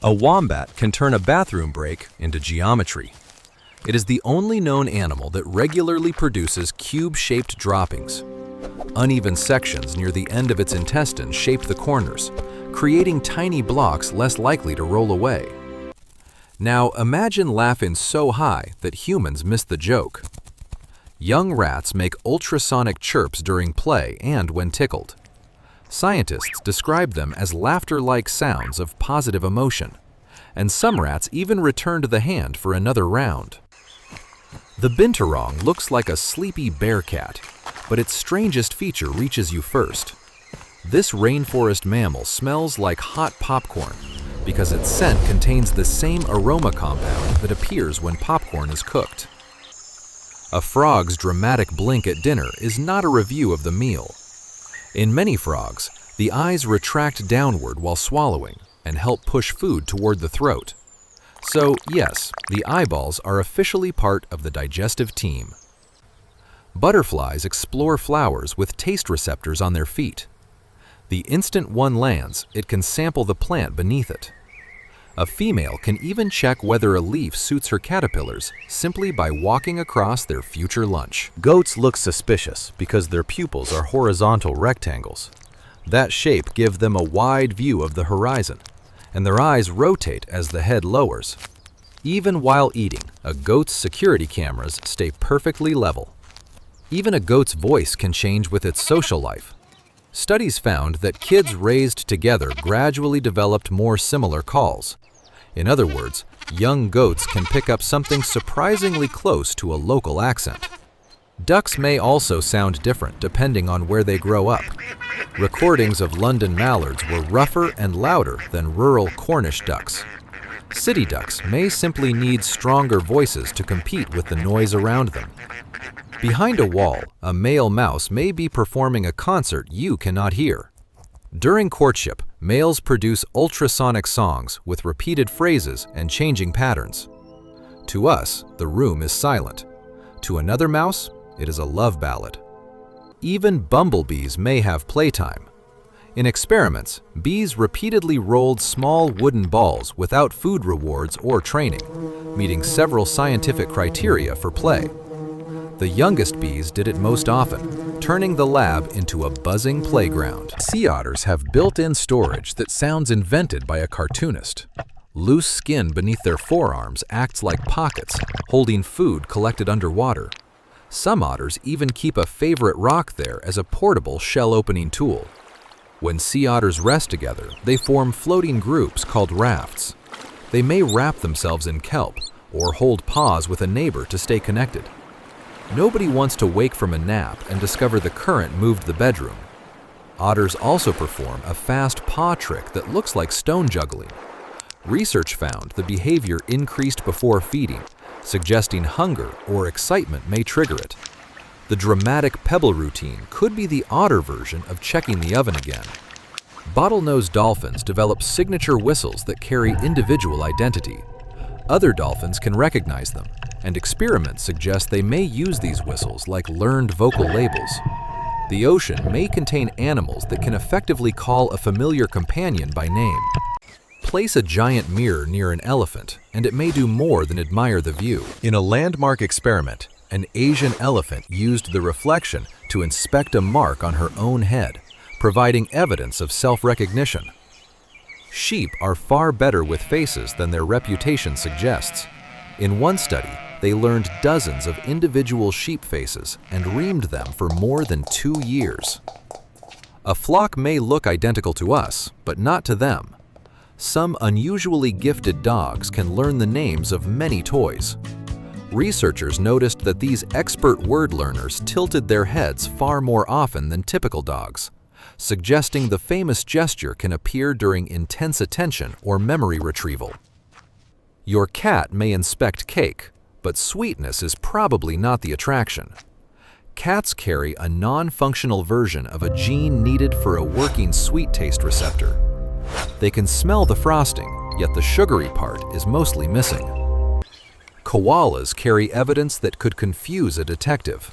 A wombat can turn a bathroom break into geometry. It is the only known animal that regularly produces cube-shaped droppings. Uneven sections near the end of its intestines shape the corners, creating tiny blocks less likely to roll away. Now imagine laughing so high that humans miss the joke. Young rats make ultrasonic chirps during play and when tickled. Scientists describe them as laughter-like sounds of positive emotion, and some rats even returned the hand for another round. The binturong looks like a sleepy bear cat, but its strangest feature reaches you first. This rainforest mammal smells like hot popcorn because its scent contains the same aroma compound that appears when popcorn is cooked. A frog's dramatic blink at dinner is not a review of the meal. In many frogs, the eyes retract downward while swallowing and help push food toward the throat. So, yes, the eyeballs are officially part of the digestive team. Butterflies explore flowers with taste receptors on their feet. The instant one lands, it can sample the plant beneath it. A female can even check whether a leaf suits her caterpillars simply by walking across their future lunch. Goats look suspicious because their pupils are horizontal rectangles. That shape gives them a wide view of the horizon, and their eyes rotate as the head lowers. Even while eating, a goat's security cameras stay perfectly level. Even a goat's voice can change with its social life. Studies found that kids raised together gradually developed more similar calls. In other words, young goats can pick up something surprisingly close to a local accent. Ducks may also sound different depending on where they grow up. Recordings of London mallards were rougher and louder than rural Cornish ducks. City ducks may simply need stronger voices to compete with the noise around them. Behind a wall, a male mouse may be performing a concert you cannot hear. During courtship, males produce ultrasonic songs with repeated phrases and changing patterns. To us, the room is silent. To another mouse, it is a love ballad. Even bumblebees may have playtime. In experiments, bees repeatedly rolled small wooden balls without food rewards or training, meeting several scientific criteria for play. The youngest bees did it most often, turning the lab into a buzzing playground. Sea otters have built-in storage that sounds invented by a cartoonist. Loose skin beneath their forearms acts like pockets, holding food collected underwater. Some otters even keep a favorite rock there as a portable shell-opening tool. When sea otters rest together, they form floating groups called rafts. They may wrap themselves in kelp or hold paws with a neighbor to stay connected. Nobody wants to wake from a nap and discover the current moved the bedroom. Otters also perform a fast paw trick that looks like stone juggling. Research found the behavior increased before feeding, suggesting hunger or excitement may trigger it. The dramatic pebble routine could be the otter version of checking the oven again. Bottlenose dolphins develop signature whistles that carry individual identity. Other dolphins can recognize them, and experiments suggest they may use these whistles like learned vocal labels. The ocean may contain animals that can effectively call a familiar companion by name. Place a giant mirror near an elephant, and it may do more than admire the view. In a landmark experiment, an Asian elephant used the reflection to inspect a mark on her own head, providing evidence of self-recognition. Sheep are far better with faces than their reputation suggests. In one study, they learned dozens of individual sheep faces and reamed them for more than 2 years. A flock may look identical to us, but not to them. Some unusually gifted dogs can learn the names of many toys. Researchers noticed that these expert word learners tilted their heads far more often than typical dogs, suggesting the famous gesture can appear during intense attention or memory retrieval. Your cat may inspect cake, but sweetness is probably not the attraction. Cats carry a non-functional version of a gene needed for a working sweet taste receptor. They can smell the frosting, yet the sugary part is mostly missing. Koalas carry evidence that could confuse a detective.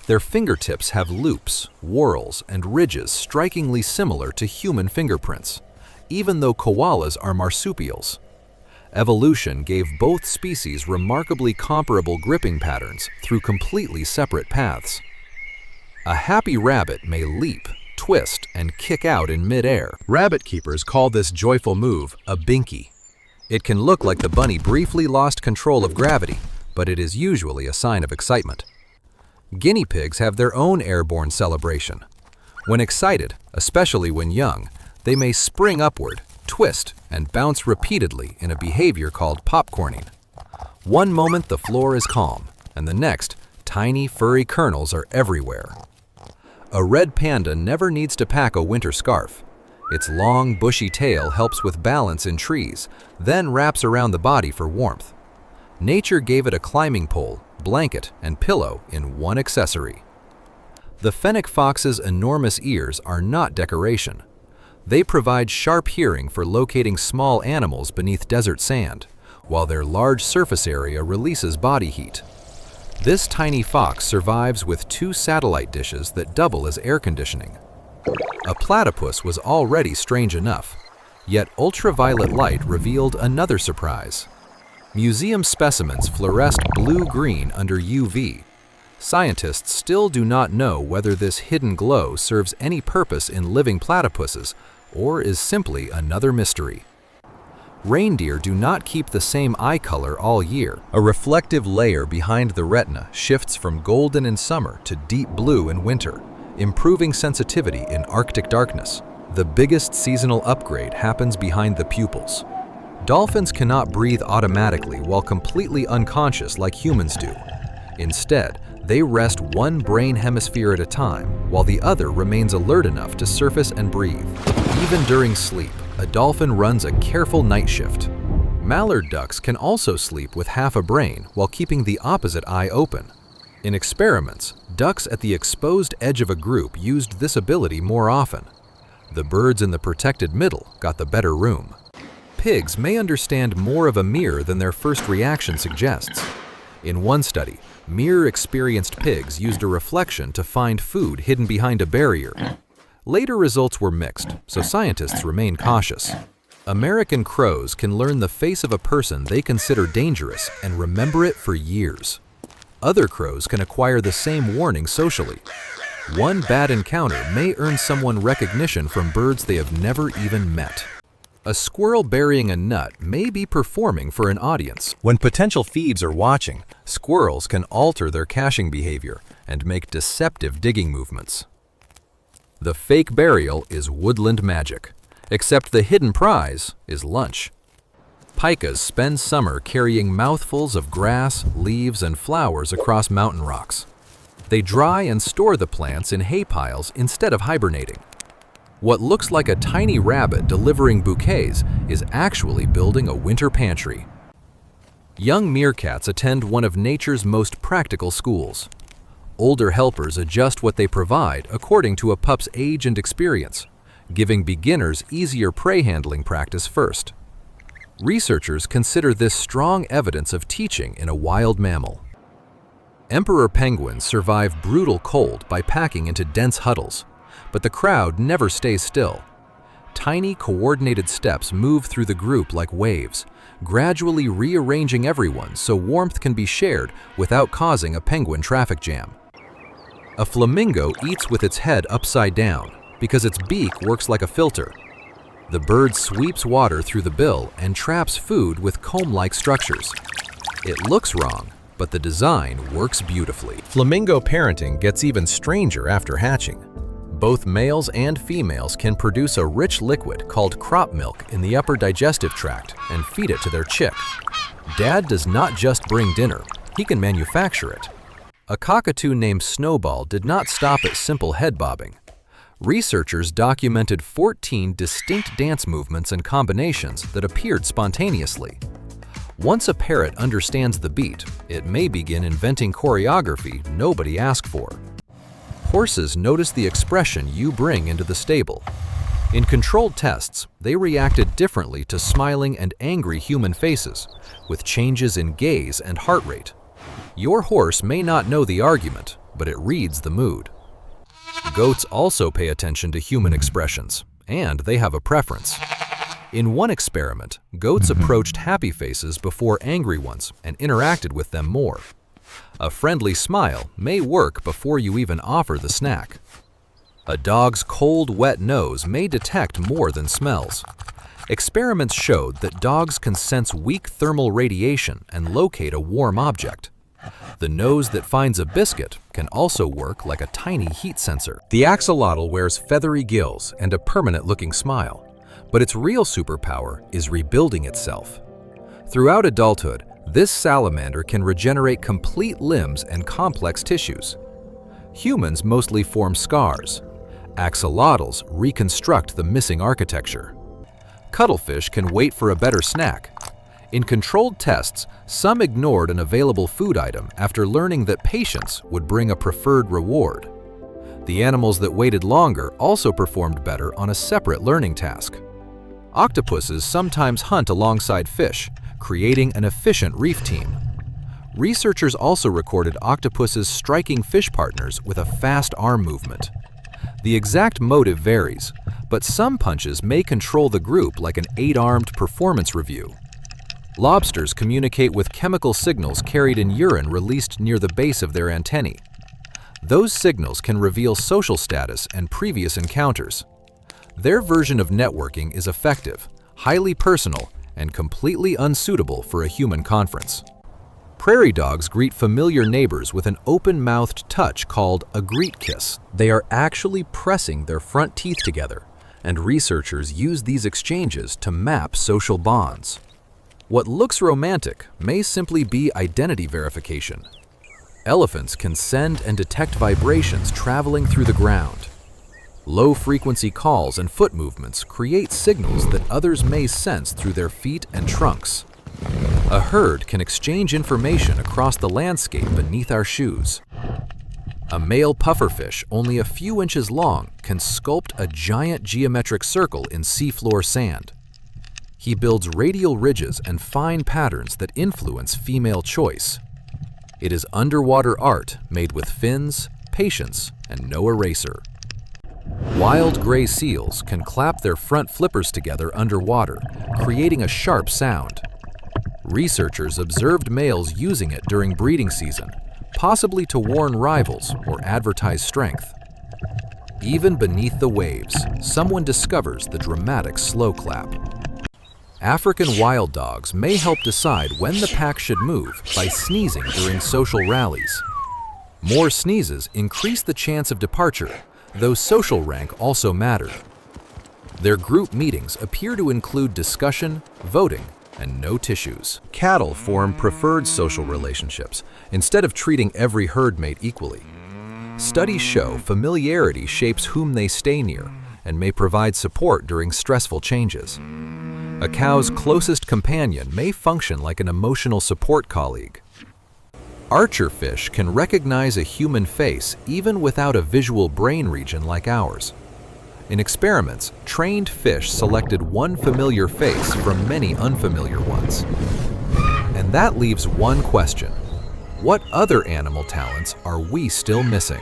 Their fingertips have loops, whorls, and ridges strikingly similar to human fingerprints, even though koalas are marsupials. Evolution gave both species remarkably comparable gripping patterns through completely separate paths. A happy rabbit may leap, twist, and kick out in mid-air. Rabbit keepers call this joyful move a binky. It can look like the bunny briefly lost control of gravity, but it is usually a sign of excitement. Guinea pigs have their own airborne celebration. When excited, especially when young, they may spring upward, twist, and bounce repeatedly in a behavior called popcorning. One moment the floor is calm, and the next, tiny furry kernels are everywhere. A red panda never needs to pack a winter scarf. Its long, bushy tail helps with balance in trees, then wraps around the body for warmth. Nature gave it a climbing pole, blanket, and pillow in one accessory. The fennec fox's enormous ears are not decoration. They provide sharp hearing for locating small animals beneath desert sand, while their large surface area releases body heat. This tiny fox survives with 2 satellite dishes that double as air conditioning. A platypus was already strange enough, yet ultraviolet light revealed another surprise. Museum specimens fluoresced blue-green under UV. Scientists still do not know whether this hidden glow serves any purpose in living platypuses or is simply another mystery. Reindeer do not keep the same eye color all year. A reflective layer behind the retina shifts from golden in summer to deep blue in winter, improving sensitivity in Arctic darkness. The biggest seasonal upgrade happens behind the pupils. Dolphins cannot breathe automatically while completely unconscious like humans do. Instead, they rest one brain hemisphere at a time, while the other remains alert enough to surface and breathe. Even during sleep, a dolphin runs a careful night shift. Mallard ducks can also sleep with half a brain while keeping the opposite eye open. In experiments, ducks at the exposed edge of a group used this ability more often. The birds in the protected middle got the better room. Pigs may understand more of a mirror than their first reaction suggests. In one study, mirror-experienced pigs used a reflection to find food hidden behind a barrier. Later results were mixed, so scientists remain cautious. American crows can learn the face of a person they consider dangerous and remember it for years. Other crows can acquire the same warning socially. One bad encounter may earn someone recognition from birds they have never even met. A squirrel burying a nut may be performing for an audience. When potential thieves are watching, squirrels can alter their caching behavior and make deceptive digging movements. The fake burial is woodland magic, except the hidden prize is lunch. Pikas spend summer carrying mouthfuls of grass, leaves, and flowers across mountain rocks. They dry and store the plants in haypiles instead of hibernating. What looks like a tiny rabbit delivering bouquets is actually building a winter pantry. Young meerkats attend one of nature's most practical schools. Older helpers adjust what they provide according to a pup's age and experience, giving beginners easier prey handling practice first. Researchers consider this strong evidence of teaching in a wild mammal. Emperor penguins survive brutal cold by packing into dense huddles, but the crowd never stays still. Tiny, coordinated steps move through the group like waves, gradually rearranging everyone so warmth can be shared without causing a penguin traffic jam. A flamingo eats with its head upside down because its beak works like a filter. The bird sweeps water through the bill and traps food with comb-like structures. It looks wrong, but the design works beautifully. Flamingo parenting gets even stranger after hatching. Both males and females can produce a rich liquid called crop milk in the upper digestive tract and feed it to their chick. Dad does not just bring dinner, he can manufacture it. A cockatoo named Snowball did not stop at simple head bobbing. Researchers documented 14 distinct dance movements and combinations that appeared spontaneously. Once a parrot understands the beat, it may begin inventing choreography nobody asked for. Horses notice the expression you bring into the stable. In controlled tests, they reacted differently to smiling and angry human faces, with changes in gaze and heart rate. Your horse may not know the argument, but it reads the mood. Goats also pay attention to human expressions, and they have a preference. In one experiment, goats approached happy faces before angry ones and interacted with them more. A friendly smile may work before you even offer the snack. A dog's cold, wet nose may detect more than smells. Experiments showed that dogs can sense weak thermal radiation and locate a warm object. The nose that finds a biscuit can also work like a tiny heat sensor. The axolotl wears feathery gills and a permanent-looking smile, but its real superpower is rebuilding itself. Throughout adulthood, this salamander can regenerate complete limbs and complex tissues. Humans mostly form scars. Axolotls reconstruct the missing architecture. Cuttlefish can wait for a better snack. In controlled tests, some ignored an available food item after learning that patience would bring a preferred reward. The animals that waited longer also performed better on a separate learning task. Octopuses sometimes hunt alongside fish, creating an efficient reef team. Researchers also recorded octopuses striking fish partners with a fast arm movement. The exact motive varies, but some punches may control the group like an 8-armed performance review. Lobsters communicate with chemical signals carried in urine released near the base of their antennae. Those signals can reveal social status and previous encounters. Their version of networking is effective, highly personal, and completely unsuitable for a human conference. Prairie dogs greet familiar neighbors with an open-mouthed touch called a greet kiss. They are actually pressing their front teeth together, and researchers use these exchanges to map social bonds. What looks romantic may simply be identity verification. Elephants can send and detect vibrations traveling through the ground. Low-frequency calls and foot movements create signals that others may sense through their feet and trunks. A herd can exchange information across the landscape beneath our shoes. A male pufferfish, only a few inches long, can sculpt a giant geometric circle in seafloor sand. He builds radial ridges and fine patterns that influence female choice. It is underwater art made with fins, patience, and no eraser. Wild gray seals can clap their front flippers together underwater, creating a sharp sound. Researchers observed males using it during breeding season, possibly to warn rivals or advertise strength. Even beneath the waves, someone discovers the dramatic slow clap. African wild dogs may help decide when the pack should move by sneezing during social rallies. More sneezes increase the chance of departure, though social rank also mattered. Their group meetings appear to include discussion, voting, and no tissues. Cattle form preferred social relationships instead of treating every herd mate equally. Studies show familiarity shapes whom they stay near and may provide support during stressful changes. A cow's closest companion may function like an emotional support colleague. Archerfish can recognize a human face even without a visual brain region like ours. In experiments, trained fish selected one familiar face from many unfamiliar ones. And that leaves one question: what other animal talents are we still missing?